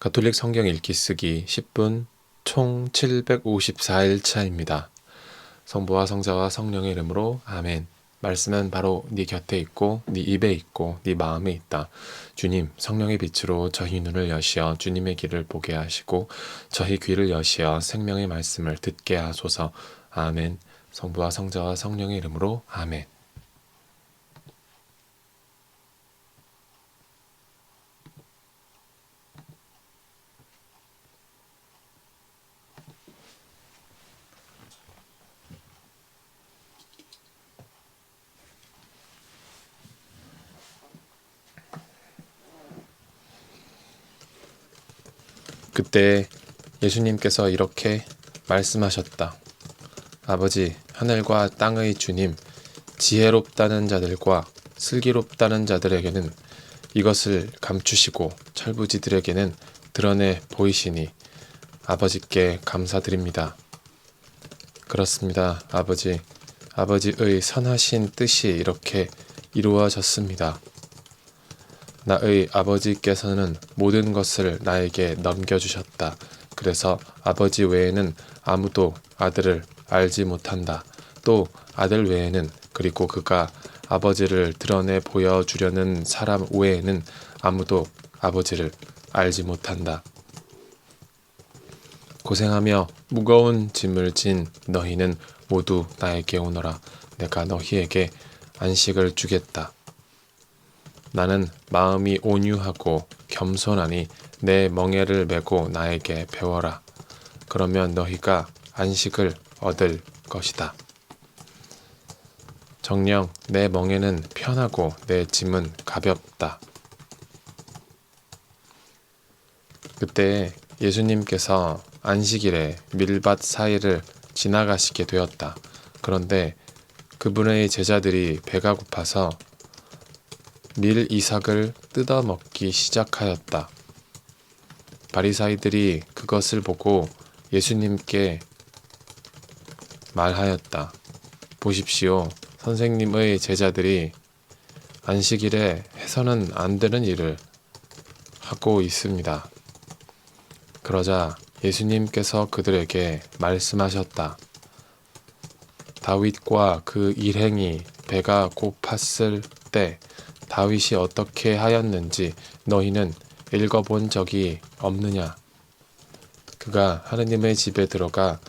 가톨릭 성경 읽기 쓰기 10분 총 754일 차입니다. 성부와 성자와 성령의 이름으로 아멘. 말씀은 바로 네 곁에 있고 네 입에 있고 네 마음에 있다. 주님, 성령의 빛으로 저희 눈을 여시어 주님의 길을 보게 하시고 저희 귀를 여시어 생명의 말씀을 듣게 하소서. 아멘. 성부와 성자와 성령의 이름으로 아멘. 그때 예수님께서 이렇게 말씀하셨다. 아버지, 하늘과 땅의 주님, 지혜롭다는 자들과 슬기롭다는 자들에게는 이것을 감추시고 철부지들에게는 드러내 보이시니 아버지께 감사드립니다. 그렇습니다, 아버지. 아버지의 선하신 뜻이 이렇게 이루어졌습니다. 나의 아버지께서는 모든 것을 나에게 넘겨주셨다. 그래서 아버지 외에는 아무도 아들을 알지 못한다. 또 아들 외에는, 그리고 그가 아버지를 드러내 보여주려는 사람 외에는 아무도 아버지를 알지 못한다. 고생하며 무거운 짐을 진 너희는 모두 나에게 오너라. 내가 너희에게 안식을 주겠다. 나는 마음이 온유하고 겸손하니 내 멍에를 메고 나에게 배워라. 그러면 너희가 안식을 얻을 것이다. 정녕 내 멍에는 편하고 내 짐은 가볍다. 그때 예수님께서 안식일에 밀밭 사이를 지나가시게 되었다. 그런데 그분의 제자들이 배가 고파서 밀 이삭을 뜯어먹기 시작하였다. 바리사이들이 그것을 보고 예수님께 말하였다. 보십시오. 선생님의 제자들이 안식일에 해서는 안 되는 일을 하고 있습니다. 그러자 예수님께서 그들에게 말씀하셨다. 다윗과 그 일행이 배가 고팠을 때 다윗이 어떻게 하였는지 너희는 읽어본 적이 없느냐? 그가 하느님의 집에 들어가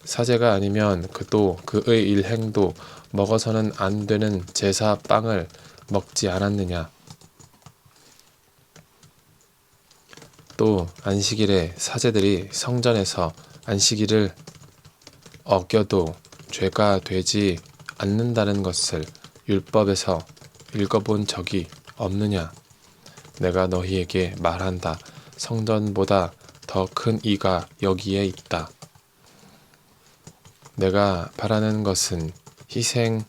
사제가 아니면 그도 그의 일행도 먹어서는 안 되는 제사 빵을 먹지 않았느냐? 또 안식일에 사제들이 성전에서 안식일을 어겨도 죄가 되지 않는다는 것을 율법에서 읽어본 적이 없느냐? 내가 너희에게 말한다. 성전보다 더 큰 이가 여기에 있다. 내가 바라는 것은 희생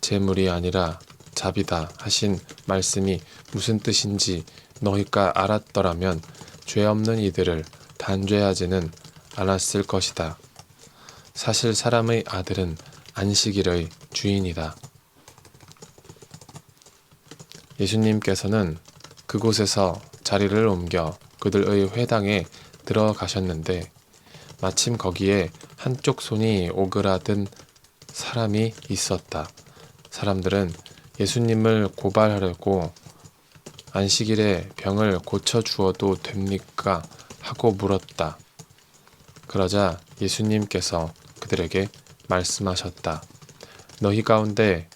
제물이 아니라 자비다 하신 말씀이 무슨 뜻인지 너희가 알았더라면 죄 없는 이들을 단죄하지는 않았을 것이다. 사실 사람의 아들은 안식일의 주인이다. 예수님께서는 그곳에서 자리를 옮겨 그들의 회당에 들어가셨는데 마침 거기에 한쪽 손이 오그라든 사람이 있었다. 사람들은 예수님을 고발하려고 안식일에 병을 고쳐주어도 됩니까? 하고 물었다. 그러자 예수님께서 그들에게 말씀하셨다. 너희 가운데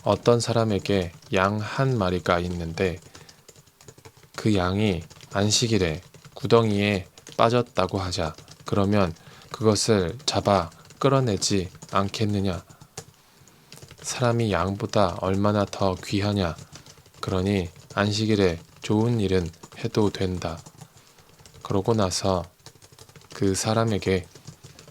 어떤 사람에게 양 한 마리가 있는데 그 양이 안식일에 구덩이에 빠졌다고 하자. 그러면 그것을 잡아 끌어내지 않겠느냐? 사람이 양보다 얼마나 더 귀하냐? 그러니 안식일에 좋은 일은 해도 된다. 그러고 나서 그 사람에게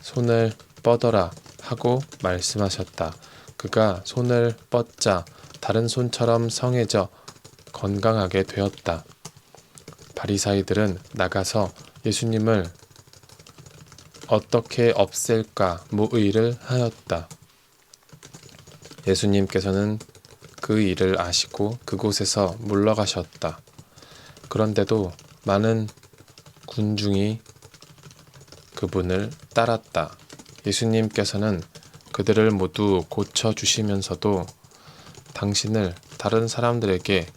손을 뻗어라 하고 말씀하셨다. 그가 손을 뻗자 다른 손처럼 성해져 건강하게 되었다. 바리사이들은 나가서 예수님을 어떻게 없앨까 무의를 하였다. 예수님께서는 그 일을 아시고 그곳에서 물러가셨다. 그런데도 많은 군중이 그분을 따랐다. 예수님께서는 그들을 모두 고쳐주시면서도 당신을 다른 사람들에게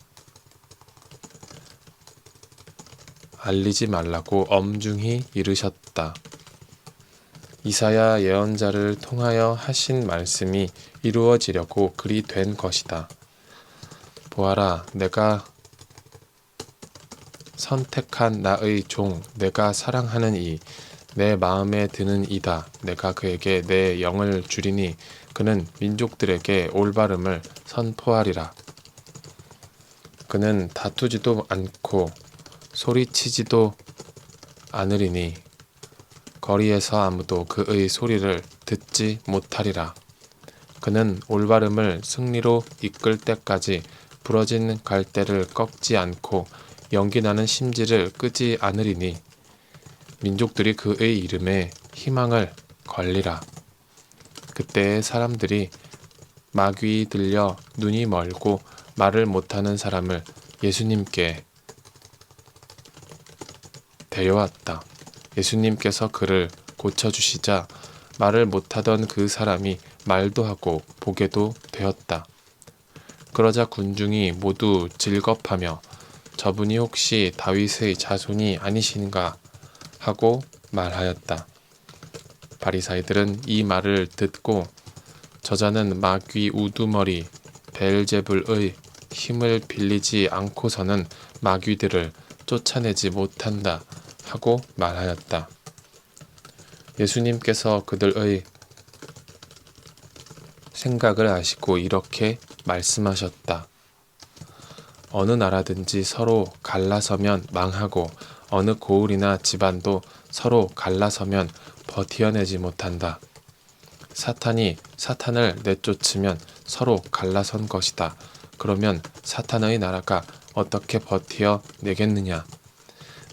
알리지 말라고 엄중히 이르셨다. 이사야 예언자를 통하여 하신 말씀이 이루어지려고 그리 된 것이다. 보아라, 내가 선택한 나의 종, 내가 사랑하는 이, 내 마음에 드는 이다. 내가 그에게 내 영을 주리니 그는 민족들에게 올바름을 선포하리라. 그는 다투지도 않고 소리치지도 않으리니 거리에서 아무도 그의 소리를 듣지 못하리라. 그는 올바름을 승리로 이끌 때까지 부러진 갈대를 꺾지 않고 연기나는 심지를 끄지 않으리니 민족들이 그의 이름에 희망을 걸리라. 그때의 사람들이 마귀 들려 눈이 멀고 말을 못하는 사람을 예수님께 데려왔다. 예수님께서 그를 고쳐주시자 말을 못하던 그 사람이 말도 하고 보게도 되었다. 그러자 군중이 모두 즐겁하며 저분이 혹시 다윗의 자손이 아니신가 하고 말하였다. 바리사이들은 이 말을 듣고 저자는 마귀 우두머리 베엘제불의 힘을 빌리지 않고서는 마귀들을 쫓아내지 못한다 하고 말하였다. 예수님께서 그들의 생각을 아시고 이렇게 말씀하셨다. 어느 나라든지 서로 갈라서면 망하고 어느 고을이나 집안도 서로 갈라서면 버티어내지 못한다. 사탄이 사탄을 내쫓으면 서로 갈라선 것이다. 그러면 사탄의 나라가 어떻게 버티어내겠느냐?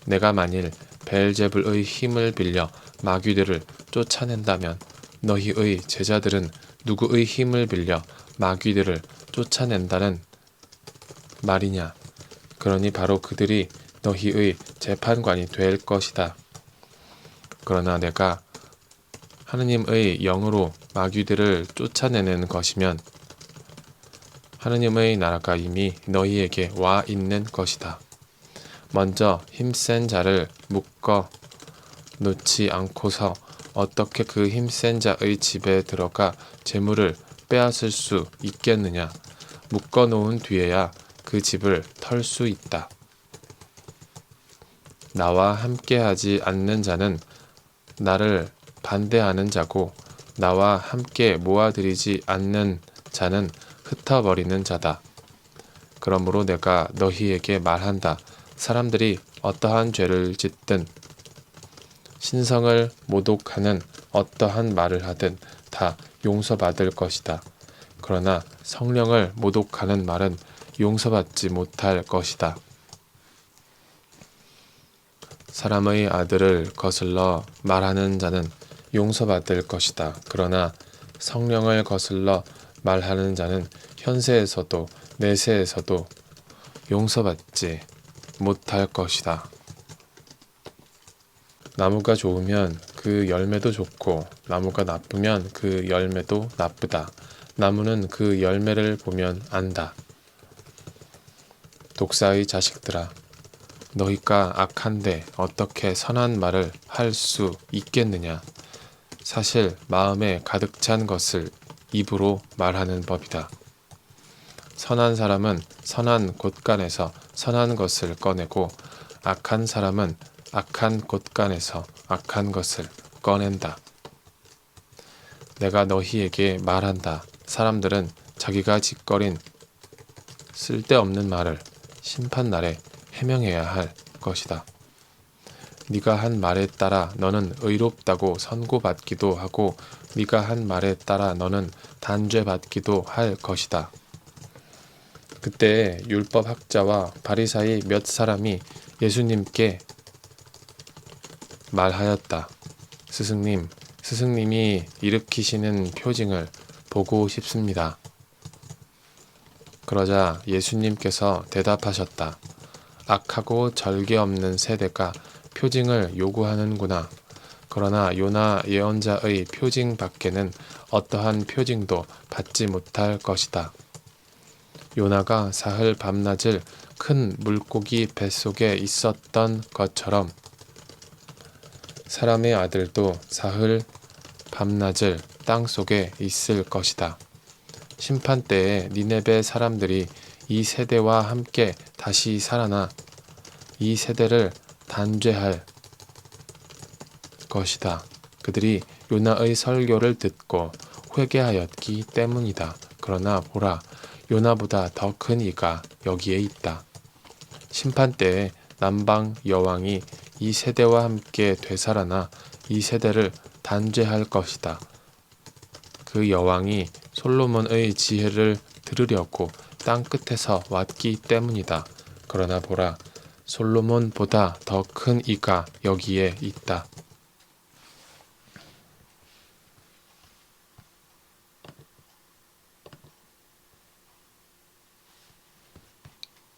내가 만일 베엘제불의 힘을 빌려 마귀들을 쫓아낸다면 너희의 제자들은 누구의 힘을 빌려 마귀들을 쫓아낸다는 말이냐? 그러니 바로 그들이 너희의 재판관이 될 것이다. 그러나 내가 하느님의 영으로 마귀들을 쫓아내는 것이면 하느님의 나라가 이미 너희에게 와 있는 것이다. 먼저 힘센 자를 묶어 놓지 않고서 어떻게 그 힘센 자의 집에 들어가 재물을 빼앗을 수 있겠느냐? 묶어 놓은 뒤에야 그 집을 털 수 있다. 나와 함께하지 않는 자는 나를 반대하는 자고 나와 함께 모아들이지 않는 자는 흩어버리는 자다. 그러므로 내가 너희에게 말한다. 사람들이 어떠한 죄를 짓든 신성을 모독하는 어떠한 말을 하든 다 용서받을 것이다. 그러나 성령을 모독하는 말은 용서받지 못할 것이다. 사람의 아들을 거슬러 말하는 자는 용서받을 것이다. 그러나 성령을 거슬러 말하는 자는 현세에서도 내세에서도 용서받지 못할 것이다. 나무가 좋으면 그 열매도 좋고 나무가 나쁘면 그 열매도 나쁘다. 나무는 그 열매를 보면 안다. 독사의 자식들아, 너희가 악한데 어떻게 선한 말을 할 수 있겠느냐? 사실 마음에 가득 찬 것을 입으로 말하는 법이다. 선한 사람은 선한 곳간에서 선한 것을 꺼내고 악한 사람은 악한 곳간에서 악한 것을 꺼낸다. 내가 너희에게 말한다. 사람들은 자기가 짓거린 쓸데없는 말을 심판날에 해명해야 할 것이다. 네가 한 말에 따라 너는 의롭다고 선고받기도 하고 네가 한 말에 따라 너는 단죄받기도 할 것이다. 그때 율법학자와 바리사이 몇 사람이 예수님께 말하였다. 스승님, 스승님이 일으키시는 표징을 보고 싶습니다. 그러자 예수님께서 대답하셨다. 악하고 절개 없는 세대가 표징을 요구하는구나. 그러나 요나 예언자의 표징 밖에는 어떠한 표징도 받지 못할 것이다. 요나가 사흘 밤낮을 큰 물고기 뱃속에 있었던 것처럼 사람의 아들도 사흘 밤낮을 땅속에 있을 것이다. 심판 때에 니네베 사람들이 이 세대와 함께 다시 살아나 이 세대를 단죄할 것이다. 그들이 요나의 설교를 듣고 회개하였기 때문이다. 그러나 보라, 요나보다 더 큰 이가 여기에 있다. 심판 때에 남방 여왕이 이 세대와 함께 되살아나 이 세대를 단죄할 것이다. 그 여왕이 솔로몬의 지혜를 들으려고 땅 끝에서 왔기 때문이다. 그러나 보라, 솔로몬보다 더 큰 이가 여기에 있다.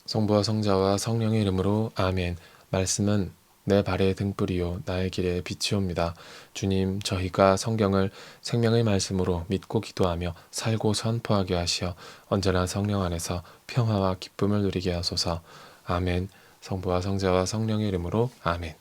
성부와 성자와 성령의 이름으로 아멘. 말씀은 내 발의 등불이요 나의 길의 빛이옵니다. 주님, 저희가 성경을 생명의 말씀으로 믿고 기도하며 살고 선포하게 하시어 언제나 성령 안에서 평화와 기쁨을 누리게 하소서. 아멘. 성부와 성자와 성령의 이름으로 아멘.